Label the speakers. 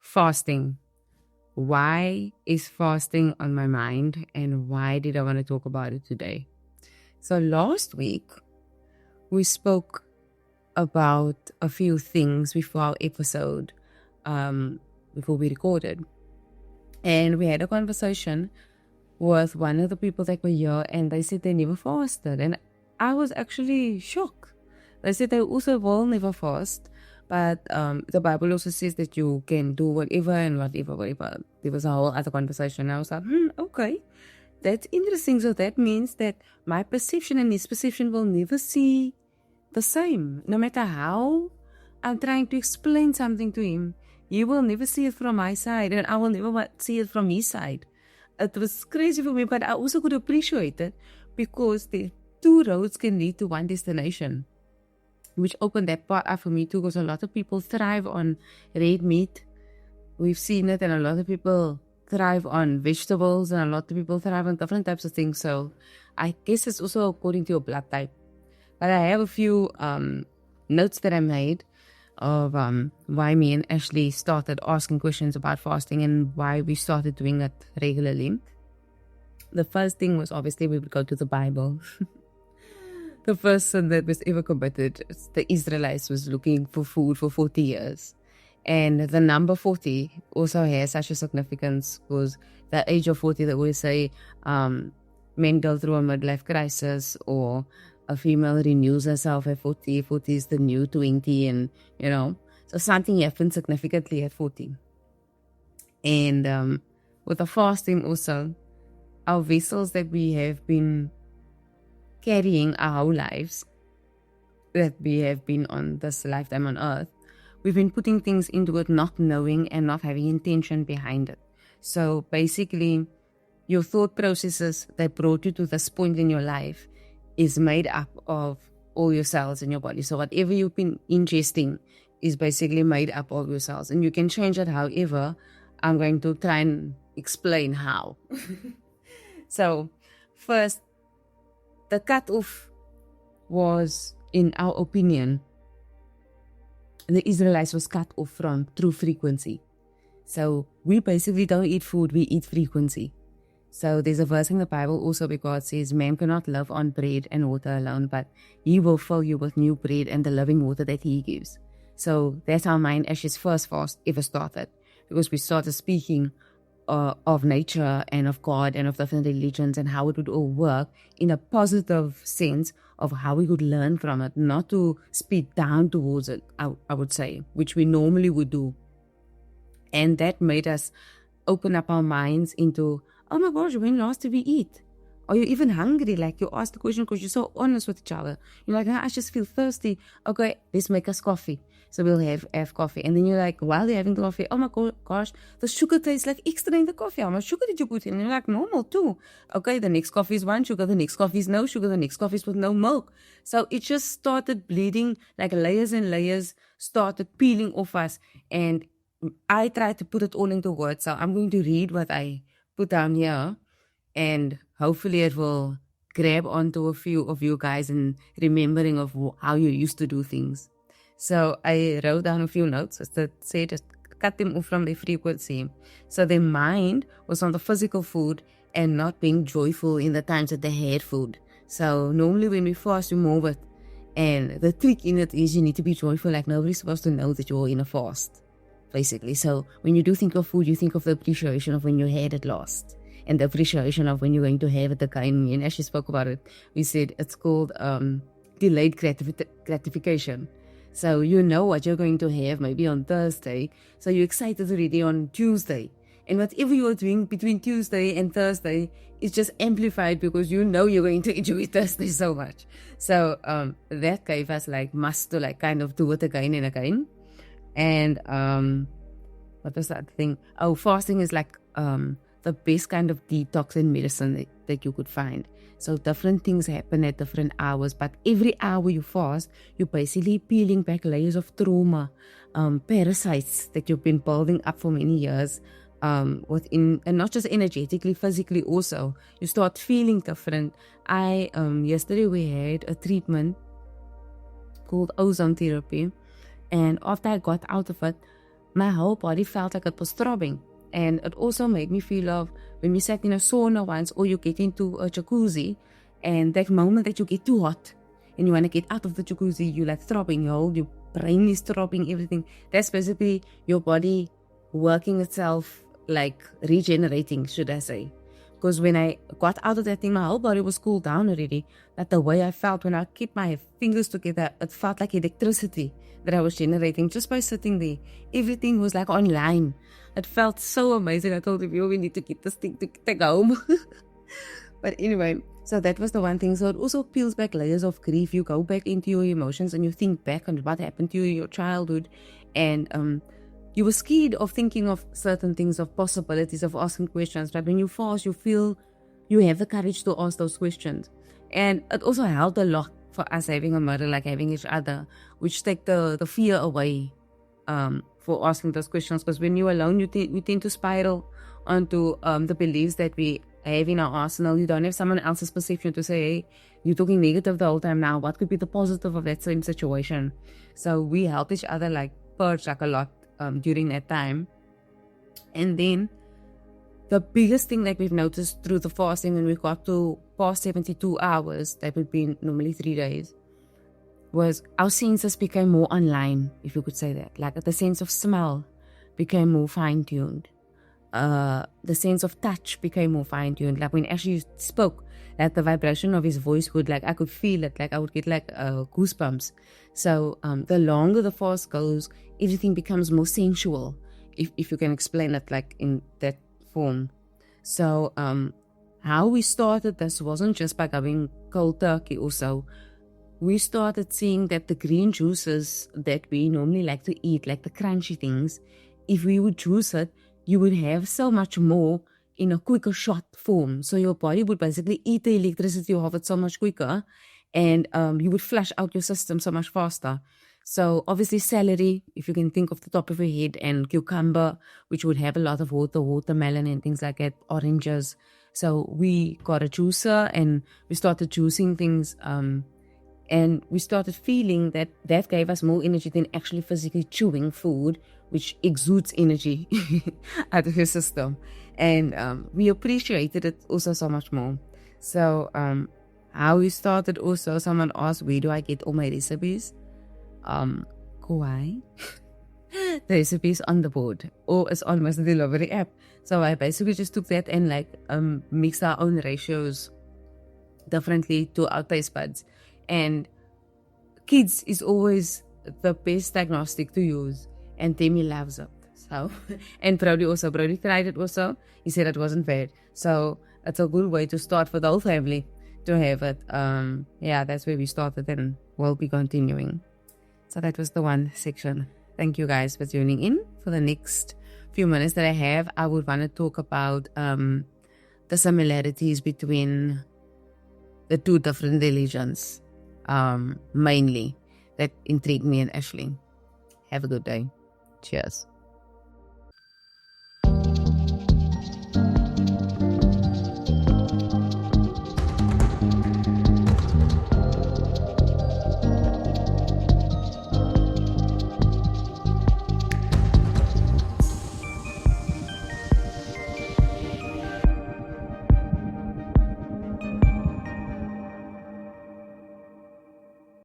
Speaker 1: Fasting. Why is fasting on my mind, and why did I want to talk about it today? So last week, we spoke about a few things before our episode, before we recorded. And we had a conversation with one of the people that were here, and they said they never fasted. And I was actually shocked. They said they also will never fast, but the Bible also says that you can do whatever and whatever. There was a whole other conversation. I was like, okay, that's interesting. So that means that my perception and his perception will never see the same. No matter how I'm trying to explain something to him, he will never see it from my side, and I will never see it from his side. It was crazy for me, but I also could appreciate it because the two roads can lead to one destination, which opened that part up for me too, because a lot of people thrive on red meat. We've seen it, and a lot of people thrive on vegetables, and a lot of people thrive on different types of things. So I guess it's also according to your blood type. But I have a few notes that I made of why me and Ashley started asking questions about fasting and why we started doing it regularly. The first thing was obviously we would go to the Bible. The first sin that was ever committed, the Israelites was looking for food for 40 years. And the number 40 also has such a significance because the age of 40, they always say men go through a midlife crisis, or a female renews herself at 40. 40 is the new 20, and so something happens significantly at 40. And with the fasting also, our vessels that we have been carrying our whole lives, that we have been on this lifetime on earth, we've been putting things into it not knowing and not having intention behind it. So basically, your thought processes that brought you to this point in your life is made up of all your cells in your body. So whatever you've been ingesting is basically made up of your cells. And you can change it however. I'm going to try and explain how. So first, the cutoff was, in our opinion, the Israelites was cut off from true frequency. So we basically don't eat food, we eat frequency. So there's a verse in the Bible also where God says, man cannot live on bread and water alone, but he will fill you with new bread and the living water that he gives. So that's how mine Ash's first fast ever started, because we started speaking of nature and of God and of different religions and how it would all work in a positive sense of how we could learn from it, not to speed down towards it, I would say, which we normally would do. And that made us open up our minds into, oh my gosh, when last did we eat? Are you even hungry? Like, you ask the question because you're so honest with each other. You're like, I just feel thirsty. Okay, let's make us coffee. So we'll have coffee. And then you're like, while you're having coffee, oh my gosh, the sugar tastes like extra in the coffee. How much sugar did you put in? And you're like, normal too. Okay, the next coffee is 1 sugar. The next coffee is no sugar. The next coffee is with no milk. So it just started bleeding, like layers and layers started peeling off us. And I tried to put it all into words. So I'm going to read what I put down here, and hopefully it will grab onto a few of you guys and remembering of how you used to do things. So I wrote down a few notes that say just cut them off from their frequency. So their mind was on the physical food and not being joyful in the times that they had food. So normally when we fast, we move it. And the trick in it is you need to be joyful, like nobody's supposed to know that you're in a fast, basically. So when you do think of food, you think of the appreciation of when you had it last, and the appreciation of when you're going to have it again. And as she spoke about it, we said it's called delayed gratification. So you know what you're going to have maybe on Thursday, so you're excited already on Tuesday. And whatever you're doing between Tuesday and Thursday is just amplified because you know you're going to enjoy Thursday so much. So that gave us like must to like kind of do it again and again. And what was that thing? Oh, fasting is like the best kind of detox and medicine that you could find. So different things happen at different hours, but every hour you fast, you're basically peeling back layers of trauma, parasites that you've been building up for many years within, and not just energetically, physically also. You start feeling different. Yesterday we had a treatment called ozone therapy, and after I got out of it, my whole body felt like it was throbbing. And it also made me feel of when we sat in a sauna once, or you get into a jacuzzi, and that moment that you get too hot and you want to get out of the jacuzzi, you like throbbing, your brain is throbbing, everything. That's basically your body working itself, like regenerating, should I say. Because when I got out of that thing, my whole body was cooled down already. That the way I felt when I kept my fingers together, it felt like electricity that I was generating just by sitting there. Everything was like online. It felt so amazing. I told you, we need to get this thing to take home. But anyway, so that was the one thing. So it also peels back layers of grief. You go back into your emotions and you think back on what happened to you in your childhood. And you were scared of thinking of certain things, of possibilities, of asking questions. But when you fast, you feel you have the courage to ask those questions. And it also helped a lot for us having a mother, like having each other, which take the fear away for asking those questions. Because when you're alone, we tend to spiral onto the beliefs that we have in our arsenal. You don't have someone else's perception to say, hey, you're talking negative the whole time now. What could be the positive of that same situation? So we help each other like purge like a lot during that time. And then the biggest thing that we've noticed through the fasting, when we got to past 72 hours, that would be normally 3 days, was our senses became more online, if you could say that. Like the sense of smell became more fine-tuned. The sense of touch became more fine-tuned. Like when Ashley spoke, like the vibration of his voice would, like, I could feel it. Like I would get like goosebumps. So the longer the fast goes, everything becomes more sensual, if you can explain it like in that form. So how we started this wasn't just by going cold turkey or so. We started seeing that the green juices that we normally like to eat, like the crunchy things, if we would juice it, you would have so much more in a quicker shot form. So your body would basically eat the electricity of it so much quicker, and you would flush out your system so much faster. So obviously celery, if you can think off the top of your head, and cucumber, which would have a lot of water, watermelon and things like that, oranges. So we got a juicer and we started juicing things, and we started feeling that that gave us more energy than actually physically chewing food, which exudes energy out of your system. And we appreciated it also so much more. So how we started also, someone asked, where do I get all my recipes? Kauai. The recipes on the board, or it's on my delivery app. So I basically just took that and like mixed our own ratios differently to our taste buds. And kids is always the best diagnostic to use, and Demi loves it. So, and Brody tried it also. He said it wasn't bad. So it's a good way to start for the whole family to have it. Yeah, that's where we started, and we'll be continuing. So that was the one section. Thank you guys for tuning in. For the next few minutes that I have, I would want to talk about the similarities between the two different religions, mainly, that intrigued me and Ashley. Have a good day. Cheers.